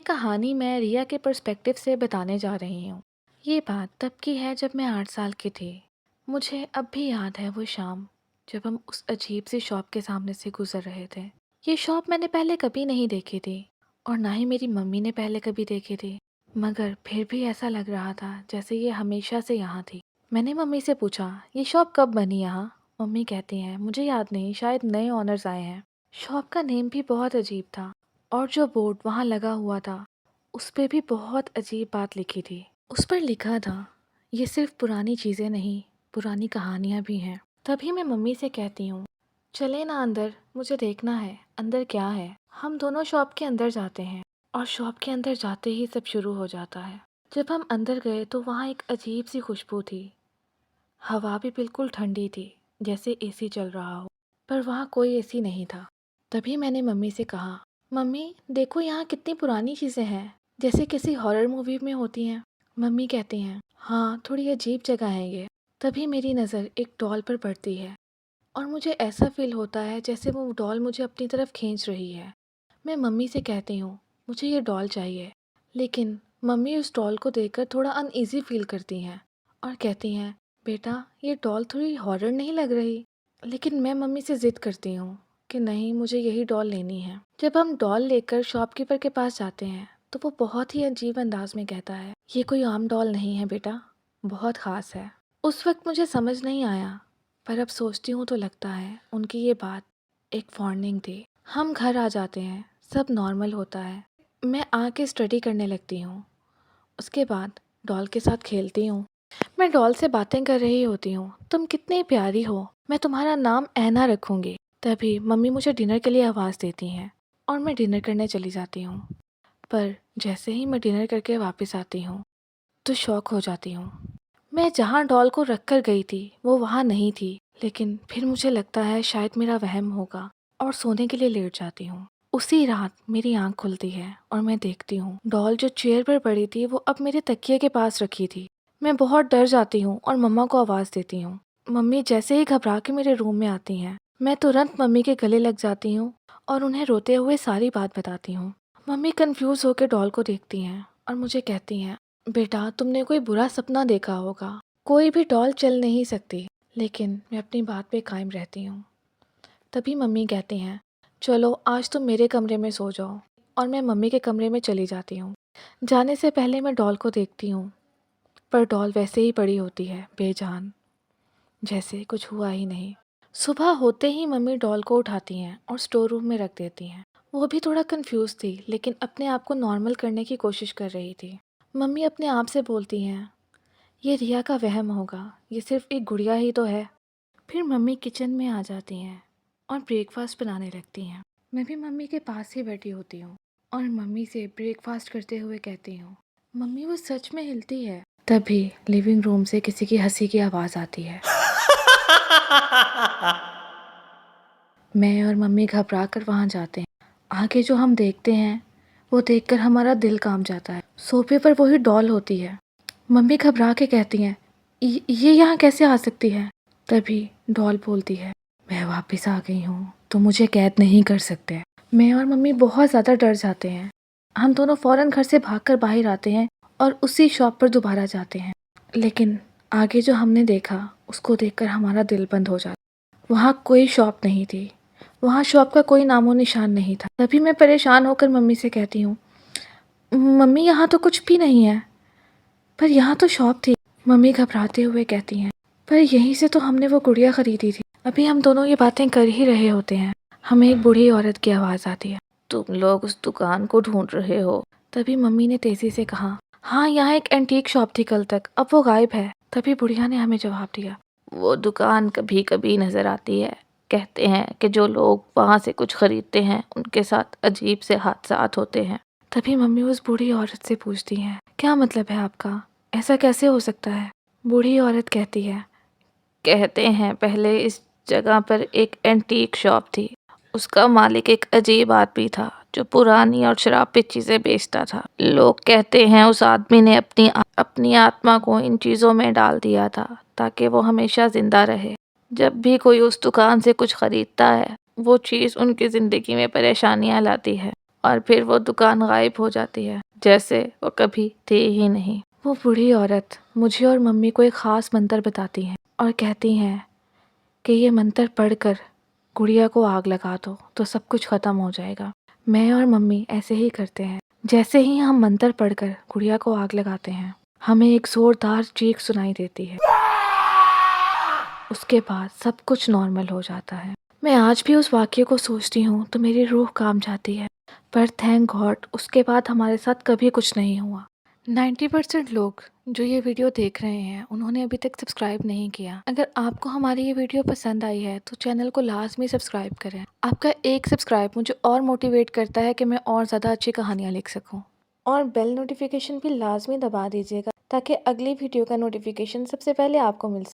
ये कहानी मैं रिया के पर्सपेक्टिव से बताने जा रही हूँ। ये बात तब की है जब मैं 8 साल की थी। मुझे अब भी याद है वो शाम जब हम उस अजीब सी शॉप के सामने से गुजर रहे थे। ये शॉप मैंने पहले कभी नहीं देखी थी और ना ही मेरी मम्मी ने पहले कभी देखी थी, मगर फिर भी ऐसा लग रहा था जैसे ये हमेशा से यहाँ थी। मैंने मम्मी से पूछा, ये शॉप कब बनी यहाँ? मम्मी कहती हैं, मुझे याद नहीं, शायद नए ऑनर्स आए हैं। शॉप का नेम भी बहुत अजीब था और जो बोर्ड वहाँ लगा हुआ था उस पे भी बहुत अजीब बात लिखी थी। उस पर लिखा था, ये सिर्फ पुरानी चीज़ें नहीं, पुरानी कहानियाँ भी हैं। तभी मैं मम्मी से कहती हूँ, चले ना अंदर, मुझे देखना है अंदर क्या है। हम दोनों शॉप के अंदर जाते हैं और शॉप के अंदर जाते ही सब शुरू हो जाता है। जब हम अंदर गए तो वहाँ एक अजीब सी खुशबू थी। हवा भी बिल्कुल ठंडी थी, जैसे एसी चल रहा हो, पर वहाँ कोई एसी नहीं था। तभी मैंने मम्मी से कहा, मम्मी देखो यहाँ कितनी पुरानी चीज़ें हैं, जैसे किसी हॉरर मूवी में होती हैं। मम्मी कहती हैं, हाँ थोड़ी अजीब जगह है ये। तभी मेरी नज़र एक डॉल पर पड़ती है और मुझे ऐसा फील होता है जैसे वो डॉल मुझे अपनी तरफ खींच रही है। मैं मम्मी से कहती हूँ, मुझे ये डॉल चाहिए, लेकिन मम्मी उस डॉल को देखकर थोड़ा अनईजी फील करती हैं और कहती हैं, बेटा ये डॉल थोड़ी हॉरर नहीं लग रही? लेकिन मैं मम्मी से ज़िद करती हूँ कि नहीं, मुझे यही डॉल लेनी है। जब हम डॉल लेकर शॉपकीपर के पास जाते हैं तो वो बहुत ही अजीब अंदाज में कहता है, ये कोई आम डॉल नहीं है बेटा, बहुत ख़ास है। उस वक्त मुझे समझ नहीं आया, पर अब सोचती हूँ तो लगता है उनकी ये बात एक वार्निंग थी। हम घर आ जाते हैं, सब नॉर्मल होता है। मैं आके स्टडी करने लगती हूँ। उसके बाद डॉल के साथ खेलती हूँ। मैं डॉल से बातें कर रही होती हूँ, तुम कितनी प्यारी हो, मैं तुम्हारा नाम ऐना रखूँगी। तभी मम्मी मुझे डिनर के लिए आवाज़ देती हैं और मैं डिनर करने चली जाती हूँ। पर जैसे ही मैं डिनर करके वापस आती हूँ तो शॉक हो जाती हूँ। मैं जहाँ डॉल को रख कर गई थी वो वहाँ नहीं थी, लेकिन फिर मुझे लगता है शायद मेरा वहम होगा और सोने के लिए लेट जाती हूँ। उसी रात मेरी आंख खुलती है और मैं देखती हूँ डॉल जो चेयर पर पड़ी थी वो अब मेरे तकिए के पास रखी थी। मैं बहुत डर जाती हूँ और मम्मा को आवाज़ देती हूँ। मम्मी जैसे ही घबरा के मेरे रूम में आती हैं, मैं तुरंत मम्मी के गले लग जाती हूँ और उन्हें रोते हुए सारी बात बताती हूँ। मम्मी कंफ्यूज होकर डॉल को देखती हैं और मुझे कहती हैं, बेटा तुमने कोई बुरा सपना देखा होगा, कोई भी डॉल चल नहीं सकती। लेकिन मैं अपनी बात पे कायम रहती हूँ। तभी मम्मी कहती हैं, चलो आज तुम मेरे कमरे में सो जाओ, और मैं मम्मी के कमरे में चली जाती हूँ। जाने से पहले मैं डॉल को देखती हूँ, पर डॉल वैसे ही पड़ी होती है, बेजान, जैसे कुछ हुआ ही नहीं। सुबह होते ही मम्मी डॉल को उठाती हैं और स्टोर रूम में रख देती हैं। वो भी थोड़ा कंफ्यूज थी, लेकिन अपने आप को नॉर्मल करने की कोशिश कर रही थी। मम्मी अपने आप से बोलती हैं, ये रिया का वहम होगा, ये सिर्फ एक गुड़िया ही तो है। फिर मम्मी किचन में आ जाती हैं और ब्रेकफास्ट बनाने लगती हैं। मैं भी मम्मी के पास ही बैठी होती हूँ और मम्मी से ब्रेकफास्ट करते हुए कहती हूँ, मम्मी वो सच में हिलती है। तभी लिविंग रूम से किसी की हंसी की आवाज़ आती है। मैं और मम्मी घबरा कर वहाँ जाते हैं। आगे जो हम देखते हैं वो देखकर हमारा दिल कांप जाता है। सोफे पर वही डॉल होती है। मम्मी घबरा के कहती हैं, ये यहाँ कैसे आ सकती है? तभी डॉल बोलती है, मैं वापस आ गई हूँ तो मुझे कैद नहीं कर सकते। मैं और मम्मी बहुत ज़्यादा डर जाते हैं। हम दोनों फ़ौरन घर से भागकर बाहर आते हैं और उसी शॉप पर दोबारा जाते हैं। लेकिन आगे जो हमने देखा उसको देखकर हमारा दिल बंद हो जाता। वहाँ कोई शॉप नहीं थी, वहाँ शॉप का कोई नामो निशान नहीं था। तभी मैं परेशान होकर मम्मी से कहती हूँ, मम्मी यहाँ तो कुछ भी नहीं है। पर यहाँ तो शॉप थी। मम्मी घबराते हुए कहती हैं, पर यहीं से तो हमने वो गुड़िया खरीदी थी। अभी हम दोनों ये बातें कर ही रहे होते हैं, हमें एक बूढ़ी औरत की आवाज़ आती है, तुम लोग उस दुकान को ढूंढ रहे हो? तभी मम्मी ने तेज़ी से कहा, हाँ यहाँ एक एंटीक शॉप थी कल तक, अब वो गायब है। तभी बुढ़िया ने हमें जवाब दिया, वो दुकान कभी कभी नज़र आती है, कहते हैं कि जो लोग वहाँ से कुछ खरीदते हैं उनके साथ अजीब से हादसात होते हैं। तभी मम्मी उस बूढ़ी औरत से पूछती हैं, क्या मतलब है आपका, ऐसा कैसे हो सकता है? बूढ़ी औरत कहती है, कहते हैं पहले इस जगह पर एक एंटीक शॉप थी, उसका मालिक एक अजीब आदमी था जो पुरानी और शराबित चीज़ें बेचता था। लोग कहते हैं उस आदमी ने अपनी आत्मा को इन चीज़ों में डाल दिया था ताकि वो हमेशा जिंदा रहे। जब भी कोई उस दुकान से कुछ खरीदता है वो चीज़ उनकी ज़िंदगी में परेशानियां लाती है। और फिर वो दुकान गायब हो जाती है, जैसे वो कभी थी ही नहीं। वो बूढ़ी औरत मुझे और मम्मी को एक ख़ास मंत्र बताती हैं और कहती हैं कि ये मंत्र पढ़कर गुड़िया को आग लगा दो तो सब कुछ ख़त्म हो जाएगा। मैं और मम्मी ऐसे ही करते हैं। जैसे ही हम मंत्र पढ़कर गुड़िया को आग लगाते हैं, हमें एक ज़ोरदार चीख सुनाई देती है। उसके बाद सब कुछ नॉर्मल हो जाता है। मैं आज भी उस वाक़ये को सोचती हूँ तो मेरी रूह काँप जाती है। पर थैंक गॉड उसके बाद हमारे साथ कभी कुछ नहीं हुआ। 90% लोग जो ये वीडियो देख रहे हैं उन्होंने अभी तक सब्सक्राइब नहीं किया। अगर आपको हमारी ये वीडियो पसंद आई है तो चैनल को लाज़मी सब्सक्राइब करें। आपका एक सब्सक्राइब मुझे और मोटिवेट करता है कि मैं और ज़्यादा अच्छी कहानियाँ लिख सकूँ। और बेल नोटिफिकेशन भी लाज़मी दबा दीजिएगा ताकि अगली वीडियो का नोटिफिकेशन सबसे पहले आपको मिल सके।